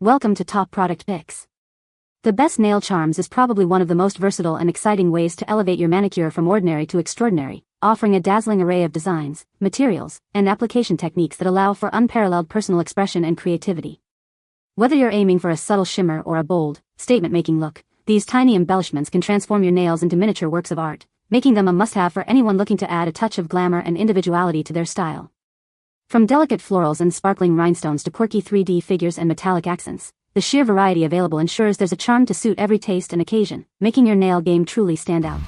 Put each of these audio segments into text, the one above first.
Welcome to Top Product Picks. The best nail charms is probably one of the most versatile and exciting ways to elevate your manicure from ordinary to extraordinary, offering a dazzling array of designs, materials, and application techniques that allow for unparalleled personal expression and creativity. Whether you're aiming for a subtle shimmer or a bold, statement-making look, these tiny embellishments can transform your nails into miniature works of art, making them a must-have for anyone looking to add a touch of glamour and individuality to their style. From delicate florals and sparkling rhinestones to quirky 3D figures and metallic accents, the sheer variety available ensures there's a charm to suit every taste and occasion, making your nail game truly stand out.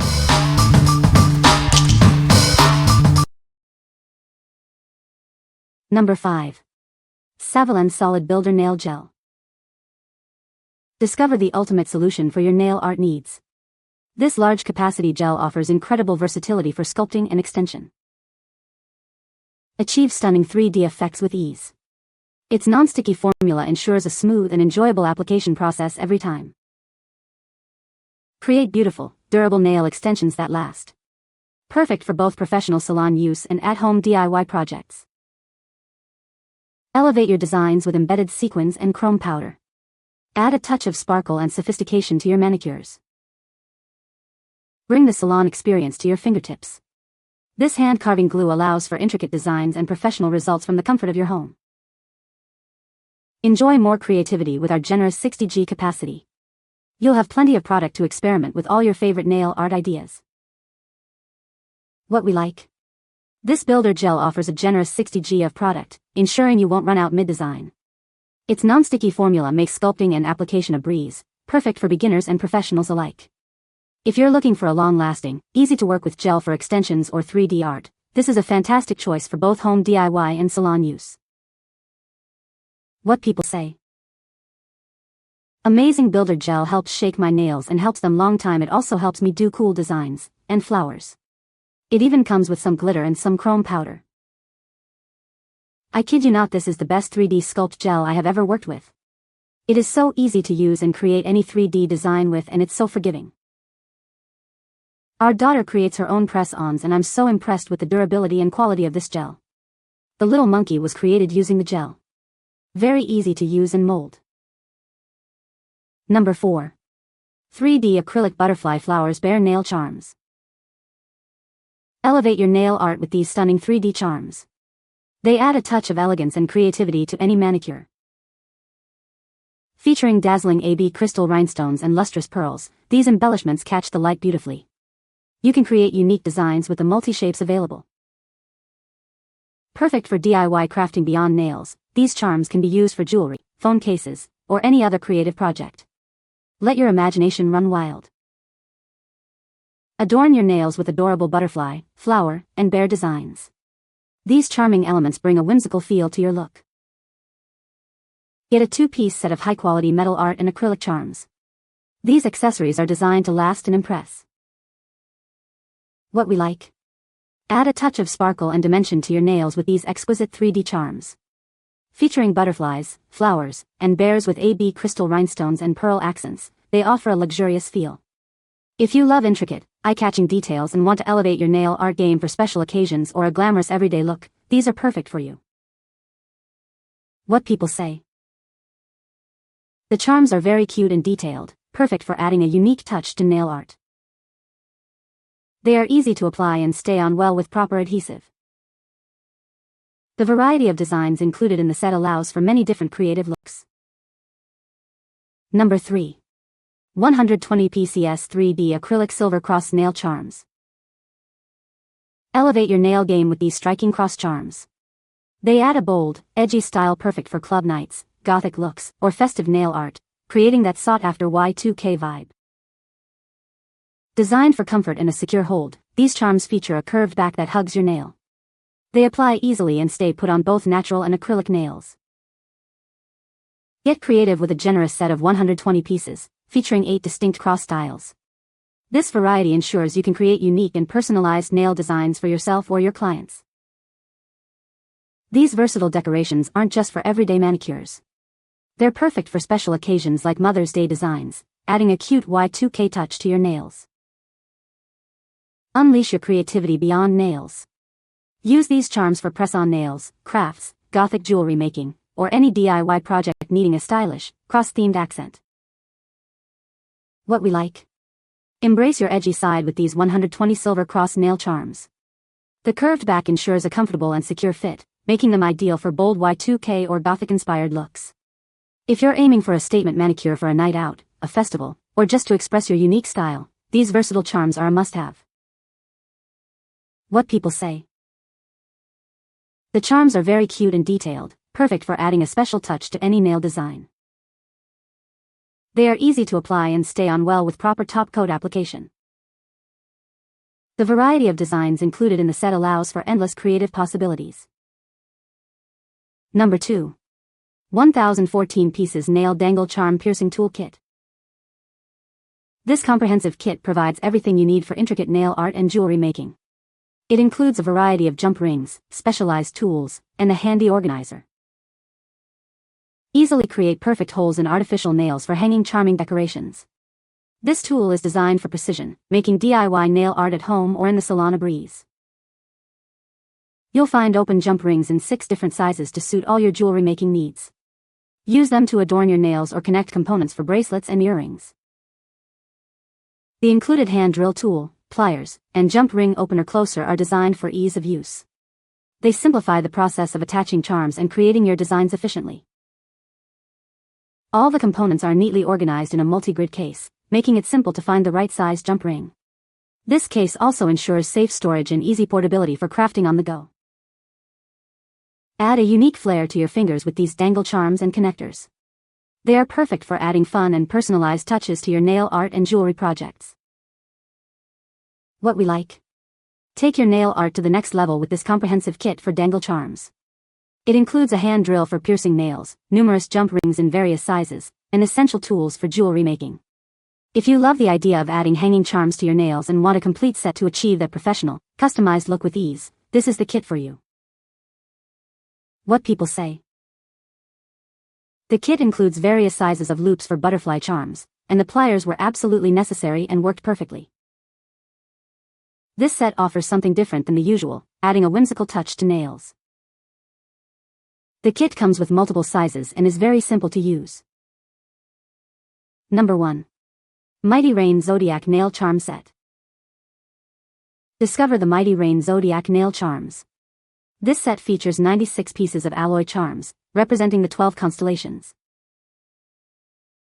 Number 5. SAVILAND Solid Builder Nail Gel. Discover the ultimate solution for your nail art needs. This large-capacity gel offers incredible versatility for sculpting and extension. Achieve stunning 3D effects with ease. Its non-sticky formula ensures a smooth and enjoyable application process every time. Create beautiful, durable nail extensions that last. Perfect for both professional salon use and at-home DIY projects. Elevate your designs with embedded sequins and chrome powder. Add a touch of sparkle and sophistication to your manicures. Bring the salon experience to your fingertips. This hand-carving glue allows for intricate designs and professional results from the comfort of your home. Enjoy more creativity with our generous 60G capacity. You'll have plenty of product to experiment with all your favorite nail art ideas. What we like? This builder gel offers a generous 60G of product, ensuring you won't run out mid-design. Its non-sticky formula makes sculpting and application a breeze, perfect for beginners and professionals alike. If you're looking for a long-lasting, easy-to-work-with gel for extensions or 3D art, this is a fantastic choice for both home DIY and salon use. What people say. Amazing builder gel helps shake my nails and helps them long time. It also helps me do cool designs, and flowers. It even comes with some glitter and some chrome powder. I kid you not, this is the best 3D sculpt gel I have ever worked with. It is so easy to use and create any 3D design with, and it's so forgiving. Our daughter creates her own press-ons and I'm so impressed with the durability and quality of this gel. The little monkey was created using the gel. Very easy to use and mold. Number 4. 3D Acrylic Butterfly Flowers Bare Nail Charms. Elevate your nail art with these stunning 3D charms. They add a touch of elegance and creativity to any manicure. Featuring dazzling AB crystal rhinestones and lustrous pearls, these embellishments catch the light beautifully. You can create unique designs with the multi-shapes available. Perfect for DIY crafting beyond nails, these charms can be used for jewelry, phone cases, or any other creative project. Let your imagination run wild. Adorn your nails with adorable butterfly, flower, and bear designs. These charming elements bring a whimsical feel to your look. Get a 2-piece set of high-quality metal art and acrylic charms. These accessories are designed to last and impress. What we like? Add a touch of sparkle and dimension to your nails with these exquisite 3D charms. Featuring butterflies, flowers, and bears with AB crystal rhinestones and pearl accents, they offer a luxurious feel. If you love intricate, eye-catching details and want to elevate your nail art game for special occasions or a glamorous everyday look, these are perfect for you. What people say. The charms are very cute and detailed, perfect for adding a unique touch to nail art. They are easy to apply and stay on well with proper adhesive. The variety of designs included in the set allows for many different creative looks. Number 3. 120 PCS 3D Acrylic Silver Cross Nail Charms. Elevate your nail game with these striking cross charms. They add a bold, edgy style perfect for club nights, gothic looks, or festive nail art, creating that sought-after Y2K vibe. Designed for comfort and a secure hold, these charms feature a curved back that hugs your nail. They apply easily and stay put on both natural and acrylic nails. Get creative with a generous set of 120 pieces, featuring 8 distinct cross styles. This variety ensures you can create unique and personalized nail designs for yourself or your clients. These versatile decorations aren't just for everyday manicures. They're perfect for special occasions like Mother's Day designs, adding a cute Y2K touch to your nails. Unleash your creativity beyond nails. Use these charms for press-on nails, crafts, gothic jewelry making, or any DIY project needing a stylish, cross-themed accent. What we like. Embrace your edgy side with these 120 silver cross nail charms. The curved back ensures a comfortable and secure fit, making them ideal for bold Y2K or Gothic-inspired looks. If you're aiming for a statement manicure for a night out, a festival, or just to express your unique style, these versatile charms are a must-have. What people say. The charms are very cute and detailed, perfect for adding a special touch to any nail design. They are easy to apply and stay on well with proper top coat application. The variety of designs included in the set allows for endless creative possibilities. Number 2. 1014 Pieces Nail Dangle Charm Piercing Tool Kit. This comprehensive kit provides everything you need for intricate nail art and jewelry making. It includes a variety of jump rings, specialized tools, and a handy organizer. Easily create perfect holes in artificial nails for hanging charming decorations. This tool is designed for precision, making DIY nail art at home or in the salon a breeze. You'll find open jump rings in 6 different sizes to suit all your jewelry making needs. Use them to adorn your nails or connect components for bracelets and earrings. The included hand drill tool, pliers, and jump ring opener closer are designed for ease of use. They simplify the process of attaching charms and creating your designs efficiently. All the components are neatly organized in a multi-grid case, making it simple to find the right size jump ring. This case also ensures safe storage and easy portability for crafting on the go. Add a unique flair to your fingers with these dangle charms and connectors. They are perfect for adding fun and personalized touches to your nail art and jewelry projects. What we like. Take your nail art to the next level with this comprehensive kit for dangle charms. It includes a hand drill for piercing nails, numerous jump rings in various sizes, and essential tools for jewelry making. If you love the idea of adding hanging charms to your nails and want a complete set to achieve that professional, customized look with ease, this is the kit for you. What people say. The kit includes various sizes of loops for butterfly charms, and the pliers were absolutely necessary and worked perfectly. This set offers something different than the usual, adding a whimsical touch to nails. The kit comes with multiple sizes and is very simple to use. Number 1. Mity Rain Zodiac Nail Charm Set. Discover the Mity Rain Zodiac Nail Charms. This set features 96 pieces of alloy charms, representing the 12 constellations.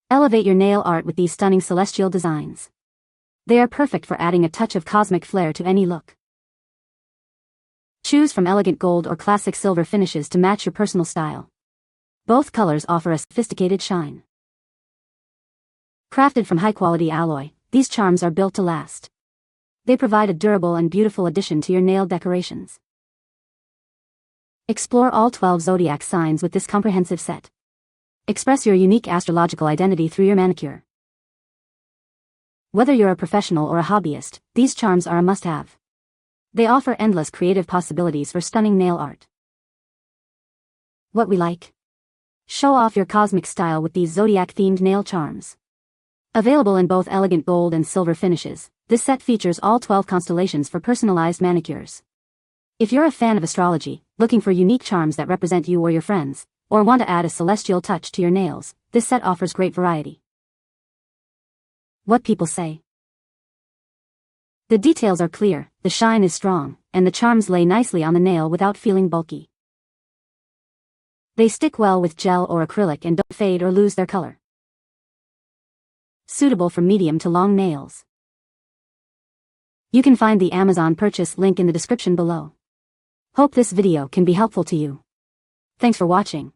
Elevate your nail art with these stunning celestial designs. They are perfect for adding a touch of cosmic flair to any look. Choose from elegant gold or classic silver finishes to match your personal style. Both colors offer a sophisticated shine. Crafted from high-quality alloy, these charms are built to last. They provide a durable and beautiful addition to your nail decorations. Explore all 12 zodiac signs with this comprehensive set. Express your unique astrological identity through your manicure. Whether you're a professional or a hobbyist, these charms are a must-have. They offer endless creative possibilities for stunning nail art. What we like. Show off your cosmic style with these zodiac-themed nail charms. Available in both elegant gold and silver finishes, this set features all 12 constellations for personalized manicures. If you're a fan of astrology, looking for unique charms that represent you or your friends, or want to add a celestial touch to your nails, this set offers great variety. What people say. The details are clear, the shine is strong, and the charms lay nicely on the nail without feeling bulky. They stick well with gel or acrylic and don't fade or lose their color. Suitable for medium to long nails. You can find the Amazon purchase link in the description below. Hope this video can be helpful to you. Thanks for watching.